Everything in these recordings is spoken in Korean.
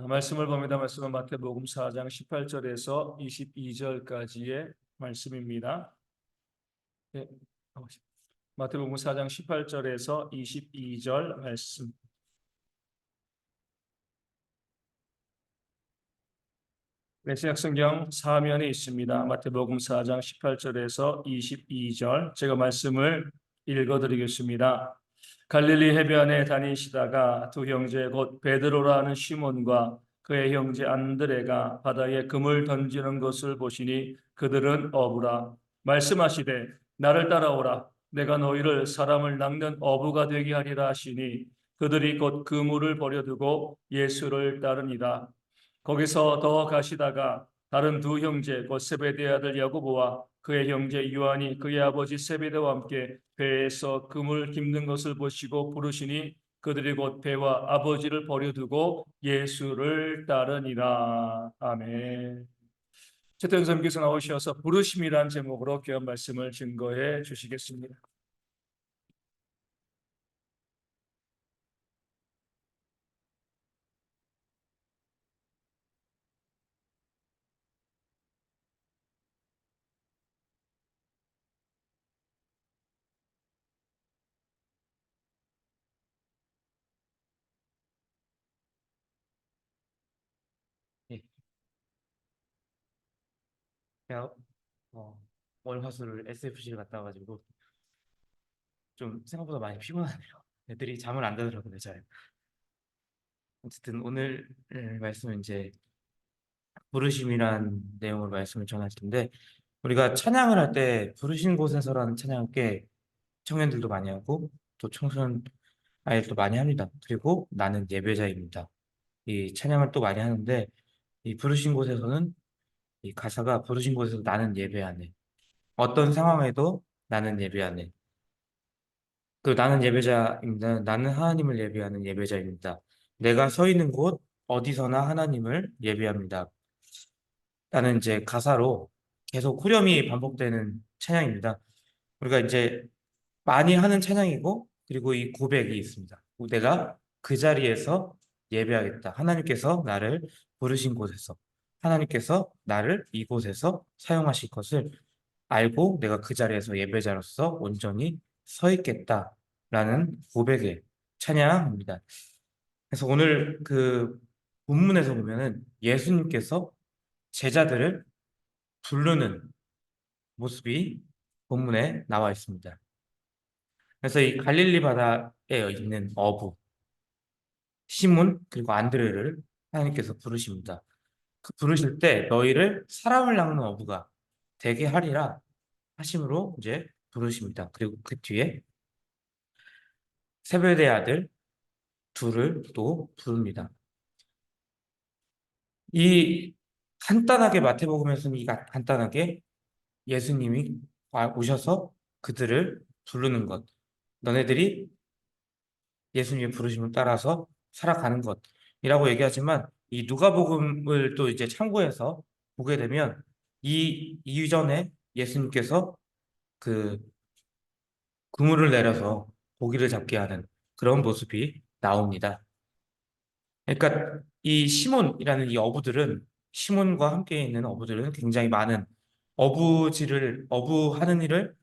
말씀을 봅니다. 말씀은 마태복음 4장 18절에서 22절까지의 말씀입니다. 네, 마태복음 4장 18절에서 22절 말씀. 메시악 성경 사면에 있습니다. 마태복음 4장 18절에서 22절 제가 말씀을 읽어드리겠습니다. 갈릴리 해변에 다니시다가 두 형제 곧 베드로라 하는 시몬과 그의 형제 안드레가 바다에 금을 던지는 것을 보시니 그들은 어부라 말씀하시되 나를 따라오라 내가 너희를 사람을 낚는 어부가 되게 하리라 하시니 그들이 곧 그물을 버려두고 예수를 따르니라. 거기서 더 가시다가 다른 두 형제 곧 세베대의 아들 야고보와 그의 형제 요한이 그의 아버지 세베대와 함께 배에서 금을 깁는 것을 보시고 부르시니 그들이 곧 배와 아버지를 버려두고 예수를 따르니라. 아멘. 최태원 선교사 나오셔서 부르심이란 제목으로 귀한 말씀을 증거해 주시겠습니다. 예, 제가 월화수를 SFC를 갔다 와가지고 좀 생각보다 많이 피곤하네요. 애들이 잠을 안 자더라고요, 잘. 어쨌든 오늘 말씀은 이제 부르심이란 내용으로 말씀을 전할 텐데, 우리가 찬양을 할 때 부르신 곳에서라는 찬양을 꽤 청년들도 많이 하고 또 청소년 아이들도 많이 합니다. 그리고 나는 예배자입니다. 이 찬양을 또 많이 하는데, 이 부르신 곳에서는 이 가사가 부르신 곳에서 나는 예배하네, 어떤 상황에도 나는 예배하네, 그 나는 예배자입니다. 나는 하나님을 예배하는 예배자입니다. 내가 서 있는 곳 어디서나 하나님을 예배합니다. 라는 이제 가사로 계속 후렴이 반복되는 찬양입니다. 우리가 이제 많이 하는 찬양이고, 그리고 이 고백이 있습니다. 내가 그 자리에서 예배하겠다. 하나님께서 나를 부르신 곳에서, 하나님께서 나를 이곳에서 사용하실 것을 알고 내가 그 자리에서 예배자로서 온전히 서 있겠다라는 고백의 찬양입니다. 그래서 오늘 그 본문에서 보면은 예수님께서 제자들을 부르는 모습이 본문에 나와 있습니다. 그래서 이 갈릴리 바다에 있는 어부 시몬 그리고 안드레를 하나님께서 부르십니다. 그 부르실 때 너희를 사람을 낚는 어부가 되게 하리라 하심으로 이제 부르십니다. 그리고 그 뒤에 세베대의 아들 둘을 또 부릅니다. 이 간단하게 마태복음에서는 이 간단하게 예수님이 오셔서 그들을 부르는 것, 너네들이 예수님의 부르심을 따라서 살아가는 것이라고 얘기하지만, 이 누가복음을 또 이제 참고해서 보게 되면 이 이전에 예수님께서 그 그물을 내려서 고기를 잡게 하는 그런 모습이 나옵니다. 그러니까 이 시몬이라는 이 어부들은, 시몬과 함께 있는 어부들은 굉장히 많은 어부하는 일을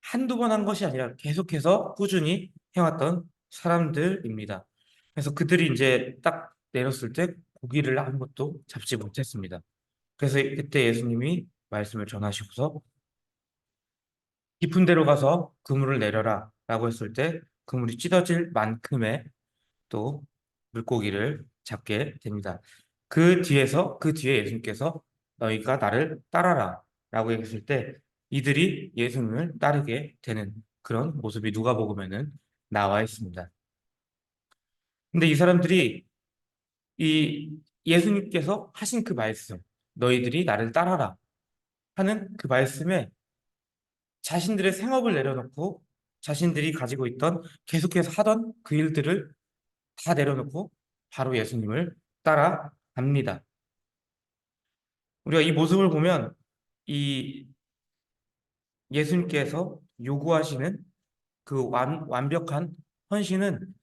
한두 번 한 것이 아니라 계속해서 꾸준히 해왔던 사람들입니다. 그래서 그들이 이제 딱 내렸을 때 고기를 아무것도 잡지 못했습니다. 그래서 그때 예수님이 말씀을 전하시고서 깊은 데로 가서 그물을 내려라 라고 했을 때 그물이 찢어질 만큼의 또 물고기를 잡게 됩니다. 그 뒤에 예수님께서 너희가 나를 따라라 라고 얘기했을 때 이들이 예수님을 따르게 되는 그런 모습이 누가복음에는 나와 있습니다. 근데 이 사람들이 이 예수님께서 하신 그 말씀, 너희들이 나를 따라라 하는 그 말씀에 자신들의 생업을 내려놓고 자신들이 가지고 있던 계속해서 하던 그 일들을 다 내려놓고 바로 예수님을 따라갑니다. 우리가 이 모습을 보면 이 예수님께서 요구하시는 그 완벽한 헌신은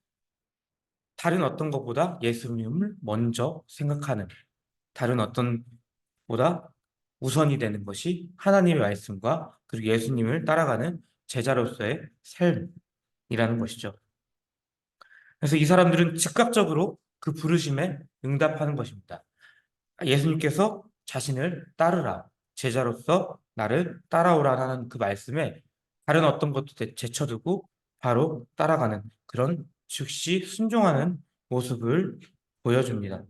다른 어떤 것보다 예수님을 먼저 생각하는, 다른 어떤 보다 우선이 되는 것이 하나님의 말씀과 그리고 예수님을 따라가는 제자로서의 삶이라는 것이죠. 그래서 이 사람들은 즉각적으로 그 부르심에 응답하는 것입니다. 예수님께서 자신을 따르라, 제자로서 나를 따라오라는 그 말씀에 다른 어떤 것도 제쳐두고 바로 따라가는 그런 즉시 순종하는 모습을 보여줍니다.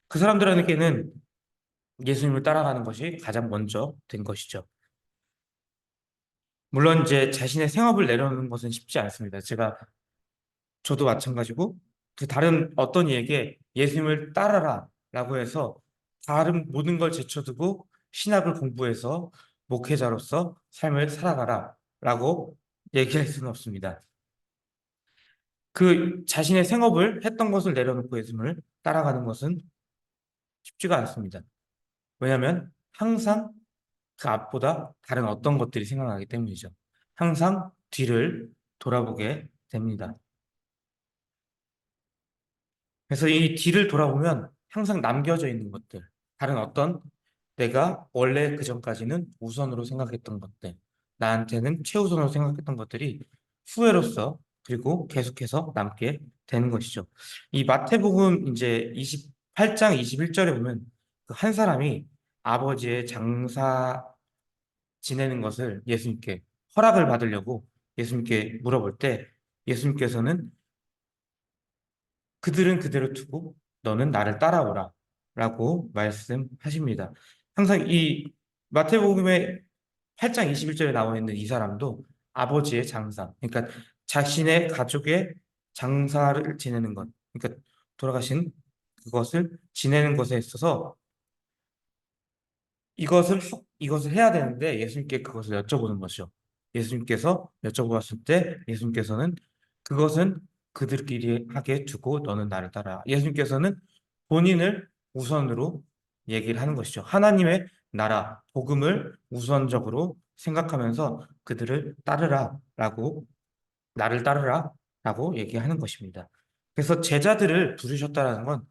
그 사람들에게는 예수님을 따라가는 것이 가장 먼저 된 것이죠. 물론 이제 자신의 생업을 내려놓는 것은 쉽지 않습니다. 저도 마찬가지고 그 다른 어떤 이에게 예수님을 따라라라고 해서 다른 모든 걸 제쳐두고 신학을 공부해서 목회자로서 삶을 살아가라라고 얘기할 수는 없습니다. 그 자신의 생업을 했던 것을 내려놓고 예수님을 따라가는 것은 쉽지가 않습니다. 왜냐하면 항상 그 앞보다 다른 어떤 것들이 생각나기 때문이죠. 항상 뒤를 돌아보게 됩니다. 그래서 이 뒤를 돌아보면 항상 남겨져 있는 것들, 다른 어떤 내가 원래 그 전까지는 우선으로 생각했던 것들, 나한테는 최우선으로 생각했던 것들이 후회로서 그리고 계속해서 남게 되는 것이죠. 이 마태복음 이제 28장 21절에 보면 그 한 사람이 아버지의 장사 지내는 것을 예수님께 허락을 받으려고 예수님께 물어볼 때 예수님께서는 그들은 그대로 두고 너는 나를 따라오라 라고 말씀하십니다. 항상 이 마태복음의 8장 21절에 나와 있는 이 사람도 아버지의 장사, 그러니까 자신의 가족의 장사를 지내는 것, 그러니까 돌아가신 그것을 지내는 것에 있어서 이것을 해야 되는데 예수님께 그것을 여쭤보는 것이죠. 예수님께서 여쭤보았을 때 예수님께서는 그것은 그들끼리 하게 두고 너는 나를 따라. 예수님께서는 본인을 우선으로 얘기를 하는 것이죠. 하나님의 나라, 복음을 우선적으로 생각하면서 그들을 따르라라고 나를 따르라라고 얘기하는 것입니다. 그래서 제자들을 부르셨다라는 건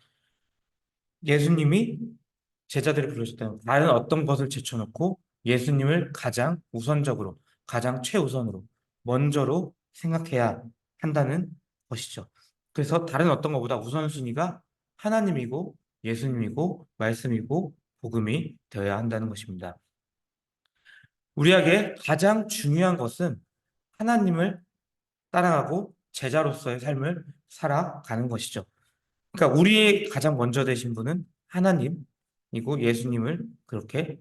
예수님이 제자들을 부르셨다면 다른 어떤 것을 제쳐놓고 예수님을 가장 우선적으로, 가장 최우선으로, 먼저로 생각해야 한다는 것이죠. 그래서 다른 어떤 것보다 우선순위가 하나님이고 예수님이고 말씀이고 복음이 되어야 한다는 것입니다. 우리에게 가장 중요한 것은 하나님을 따라가고 제자로서의 삶을 살아가는 것이죠. 그러니까 우리의 가장 먼저 되신 분은 하나님이고 예수님을 그렇게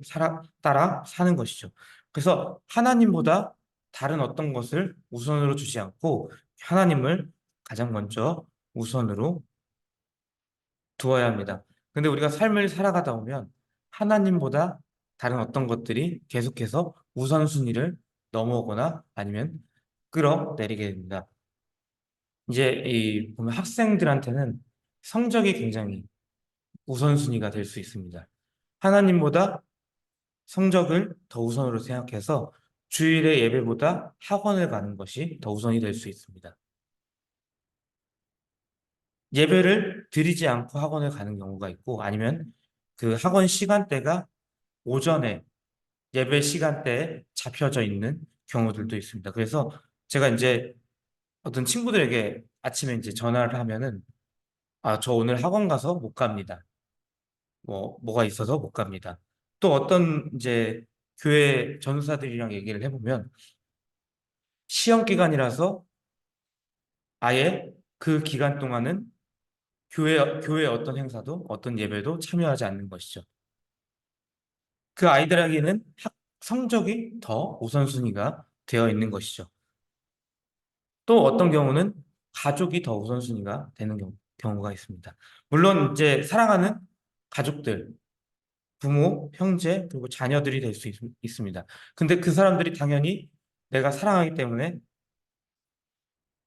따라 사는 것이죠. 그래서 하나님보다 다른 어떤 것을 우선으로 두지 않고 하나님을 가장 먼저 우선으로 두어야 합니다. 근데 우리가 삶을 살아가다 보면 하나님보다 다른 어떤 것들이 계속해서 우선순위를 넘어오거나 아니면 끌어내리게 됩니다. 이제 이 보면 학생들한테는 성적이 굉장히 우선순위가 될 수 있습니다. 하나님보다 성적을 더 우선으로 생각해서 주일의 예배보다 학원을 가는 것이 더 우선이 될 수 있습니다. 예배를 드리지 않고 학원을 가는 경우가 있고 아니면 그 학원 시간대가 오전에 예배 시간대에 잡혀져 있는 경우들도 있습니다. 그래서 제가 이제 어떤 친구들에게 아침에 이제 전화를 하면은 저 오늘 학원 가서 못 갑니다. 뭐가 있어서 못 갑니다. 또 어떤 이제 교회 전사들이랑 얘기를 해보면 시험 기간이라서 아예 그 기간 동안은 교회 어떤 행사도 어떤 예배도 참여하지 않는 것이죠. 그 아이들에게는 성적이 더 우선순위가 되어 있는 것이죠. 또 어떤 경우는 가족이 더 우선순위가 되는 경우가 있습니다. 물론 이제 사랑하는 가족들, 부모, 형제, 그리고 자녀들이 될 수 있습니다. 근데 그 사람들이 당연히 내가 사랑하기 때문에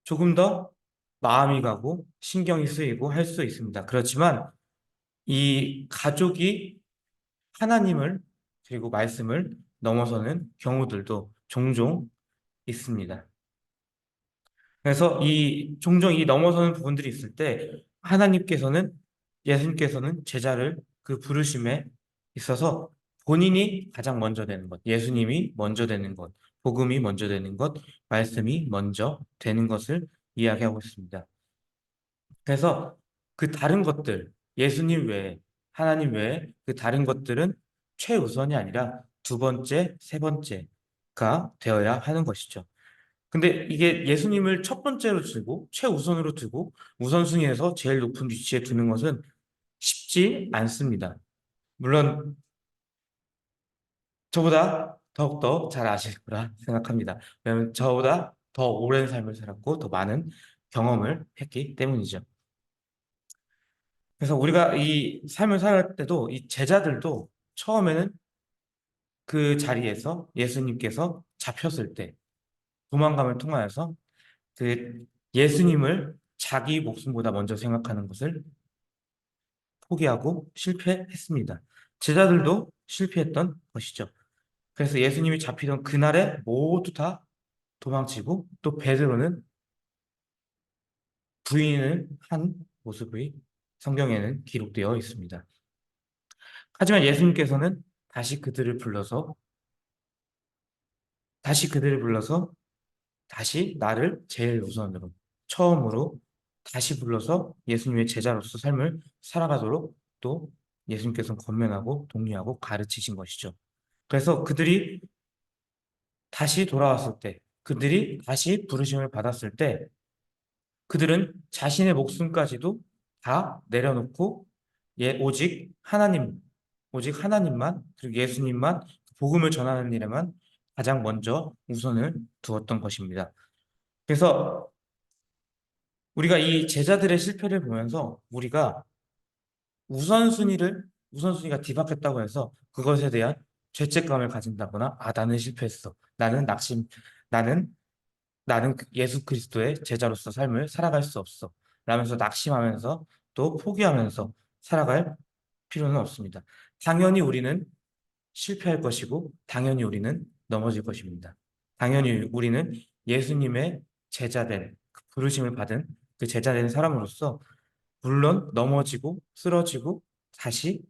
조금 더 마음이 가고 신경이 쓰이고 할 수 있습니다. 그렇지만 이 가족이 하나님을 그리고 말씀을 넘어서는 경우들도 종종 있습니다. 그래서 종종 이 넘어서는 부분들이 있을 때 하나님께서는 예수님께서는 제자를 그 부르심에 있어서 본인이 가장 먼저 되는 것, 예수님이 먼저 되는 것, 복음이 먼저 되는 것, 말씀이 먼저 되는 것을 이야기하고 있습니다. 그래서 그 다른 것들, 예수님 외에, 하나님 외에 그 다른 것들은 최우선이 아니라 두 번째, 세 번째가 되어야 하는 것이죠. 근데 이게 예수님을 첫 번째로 두고 최우선으로 두고 우선순위에서 제일 높은 위치에 두는 것은 쉽지 않습니다. 물론 저보다 더욱더 잘 아실 거라 생각합니다. 왜냐하면 저보다 더 오랜 삶을 살았고 더 많은 경험을 했기 때문이죠. 그래서 우리가 이 삶을 살아갈 때도 이 제자들도 처음에는 그 자리에서 예수님께서 잡혔을 때 도망감을 통하여서 그 예수님을 자기 목숨보다 먼저 생각하는 것을 포기하고 실패했습니다. 제자들도 실패했던 것이죠. 그래서 예수님이 잡히던 그날에 모두 다 도망치고 또 베드로는 부인을 한 모습이 성경에는 기록되어 있습니다. 하지만 예수님께서는 다시 그들을 불러서 다시 나를 제일 우선으로 처음으로 다시 불러서 예수님의 제자로서 삶을 살아가도록 또 예수님께서는 권면하고 독려하고 가르치신 것이죠. 그래서 그들이 다시 돌아왔을 때, 그들이 다시 부르심을 받았을 때, 그들은 자신의 목숨까지도 다 내려놓고 오직 하나님만 그리고 예수님만 복음을 전하는 일에만 가장 먼저 우선을 두었던 것입니다. 그래서 우리가 이 제자들의 실패를 보면서 우리가 우선순위가 뒤바뀌었다고 해서 그것에 대한 죄책감을 가진다거나 나는 실패했어. 나는 나는 예수 그리스도의 제자로서 삶을 살아갈 수 없어. 라면서 낙심하면서 또 포기하면서 살아갈 필요는 없습니다. 당연히 우리는 실패할 것이고 당연히 우리는 넘어질 것입니다. 당연히 우리는 예수님의 제자된 그 부르심을 받은 그 제자된 사람으로서 물론 넘어지고 쓰러지고 다시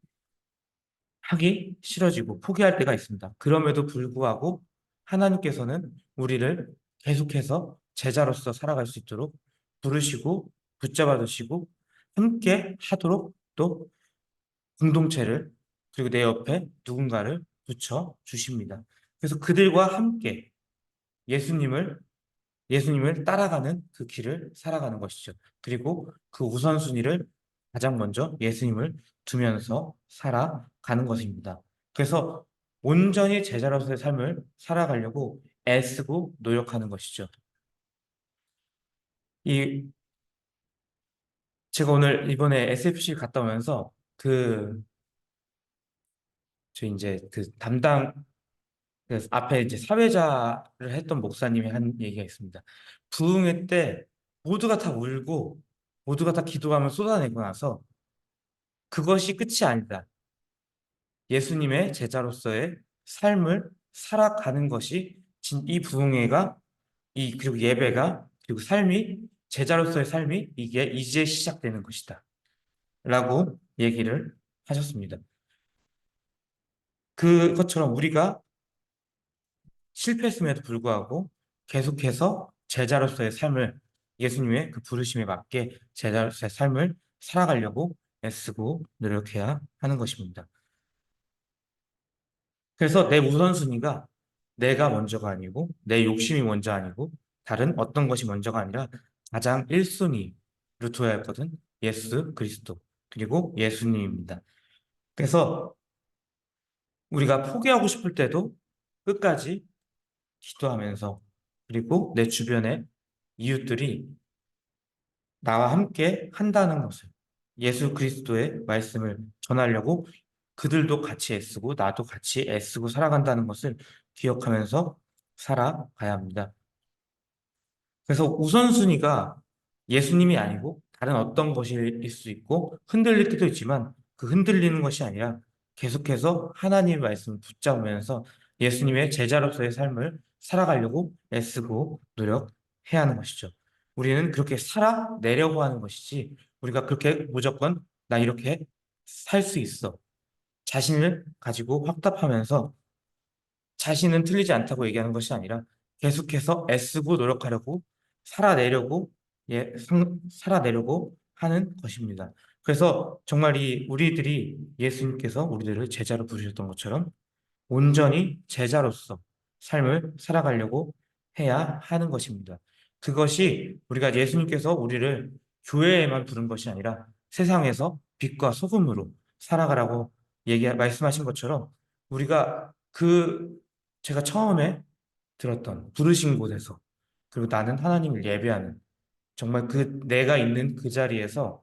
하기 싫어지고 포기할 때가 있습니다. 그럼에도 불구하고 하나님께서는 우리를 계속해서 제자로서 살아갈 수 있도록 부르시고 붙잡아 두시고 함께 하도록 또 공동체를 그리고 내 옆에 누군가를 붙여 주십니다. 그래서 그들과 함께 예수님을 따라가는 그 길을 살아가는 것이죠. 그리고 그 우선순위를 가장 먼저 예수님을 두면서 살아가는 것입니다. 그래서 온전히 제자로서의 삶을 살아가려고 애쓰고 노력하는 것이죠. 이 제가 오늘 이번에 SFC 갔다 오면서 저 이제 그 담당 앞에 이제 사회자를 했던 목사님이 한 얘기가 있습니다. 부흥회 때 모두가 다 울고 모두가 다 기도하며 쏟아내고 나서 그것이 끝이 아니다. 예수님의 제자로서의 삶을 살아가는 것이 이 부흥회가 그리고 예배가 그리고 삶이 제자로서의 삶이 이게 이제 시작되는 것이다. 라고 얘기를 하셨습니다. 그것처럼 우리가 실패했음에도 불구하고 계속해서 제자로서의 삶을 예수님의 그 부르심에 맞게 제자로서의 삶을 살아가려고 애쓰고 노력해야 하는 것입니다. 그래서 내 우선순위가 내가 먼저가 아니고 내 욕심이 먼저 아니고 다른 어떤 것이 먼저가 아니라 가장 1순위로 둬야 할 것은 예수 그리스도 그리고 예수님입니다. 그래서 우리가 포기하고 싶을 때도 끝까지 기도하면서 그리고 내 주변의 이웃들이 나와 함께 한다는 것을 예수 그리스도의 말씀을 전하려고 그들도 같이 애쓰고 나도 같이 애쓰고 살아간다는 것을 기억하면서 살아가야 합니다. 그래서 우선순위가 예수님이 아니고 다른 어떤 것일 수 있고 흔들릴 때도 있지만 그 흔들리는 것이 아니라 계속해서 하나님의 말씀을 붙잡으면서 예수님의 제자로서의 삶을 살아가려고 애쓰고 노력해야 하는 것이죠. 우리는 그렇게 살아내려고 하는 것이지 우리가 그렇게 무조건 나 이렇게 살 수 있어. 자신을 가지고 확답하면서 자신은 틀리지 않다고 얘기하는 것이 아니라 계속해서 애쓰고 노력하려고 살아내려고 살아내려고 하는 것입니다. 그래서 정말 이 우리들이 예수님께서 우리들을 제자로 부르셨던 것처럼 온전히 제자로서 삶을 살아가려고 해야 하는 것입니다. 그것이 우리가 예수님께서 우리를 교회에만 부른 것이 아니라 세상에서 빛과 소금으로 살아가라고 말씀하신 것처럼 우리가 제가 처음에 들었던 부르신 곳에서 그리고 나는 하나님을 예배하는 정말 내가 있는 그 자리에서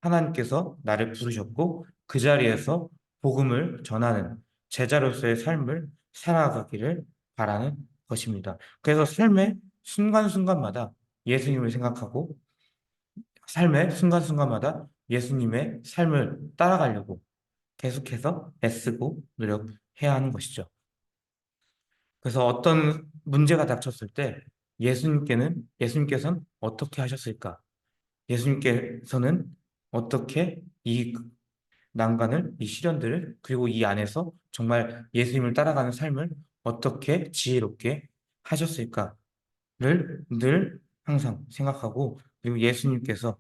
하나님께서 나를 부르셨고 그 자리에서 복음을 전하는 제자로서의 삶을 살아가기를 바라는 것입니다. 그래서 삶의 순간순간마다 예수님을 생각하고 삶의 순간순간마다 예수님의 삶을 따라가려고 계속해서 애쓰고 노력해야 하는 것이죠. 그래서 어떤 문제가 닥쳤을 때 예수님께서는 어떻게 하셨을까? 예수님께서는 어떻게 이 난관을, 이 시련들을, 그리고 이 안에서 정말 예수님을 따라가는 삶을 어떻게 지혜롭게 하셨을까를 늘 항상 생각하고, 그리고 예수님께서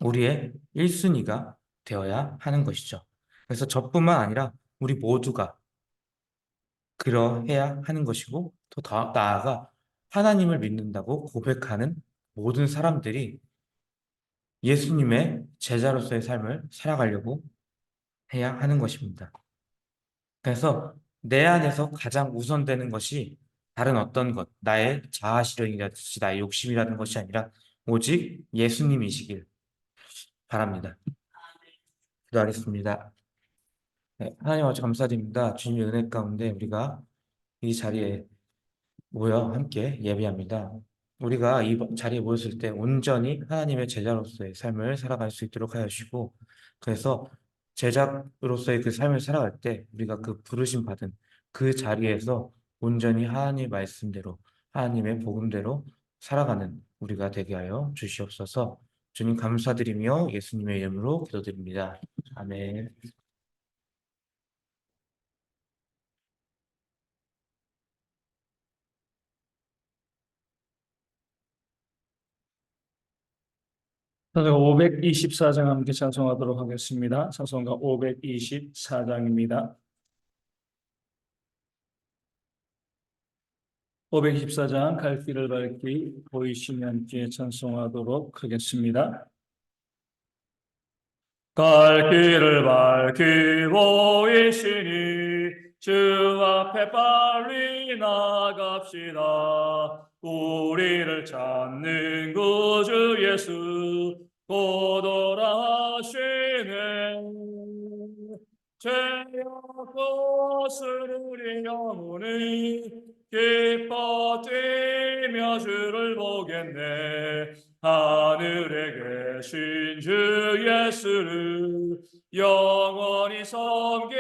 우리의 1순위가 되어야 하는 것이죠. 그래서 저뿐만 아니라 우리 모두가 그러해야 하는 것이고, 또 더 나아가 하나님을 믿는다고 고백하는 모든 사람들이 예수님의 제자로서의 삶을 살아가려고 해야 하는 것입니다. 그래서 내 안에서 가장 우선되는 것이 다른 어떤 것, 나의 자아 실현이라든지 나의 욕심이라는 것이 아니라 오직 예수님이시길 바랍니다. 기도하겠습니다. 네, 하나님 아버지 감사드립니다. 주님의 은혜 가운데 우리가 이 자리에 모여 함께 예배합니다. 우리가 이 자리에 모였을 때 온전히 하나님의 제자로서의 삶을 살아갈 수 있도록 하여 주시고, 그래서 제자로서의 그 삶을 살아갈 때 우리가 그 부르심 받은 그 자리에서 온전히 하나님의 말씀대로 하나님의 복음대로 살아가는 우리가 되게 하여 주시옵소서. 주님 감사드리며 예수님의 이름으로 기도드립니다. 아멘. 찬송가 524장 함께 찬송하도록 하겠습니다. 찬송가 524장입니다. 524장 갈 길을 밝히 보이시면 함께 찬송하도록 하겠습니다. 갈 길을 밝히 보이시니 주 앞에 빨리 나갑시다. 우리를 찾는 구주 예수 곧 오라 하시네. 죄악 것을 우리 영혼이 기뻐 뛰며 주를 보겠네. 하늘에 계신 주 예수를 영원히 섬기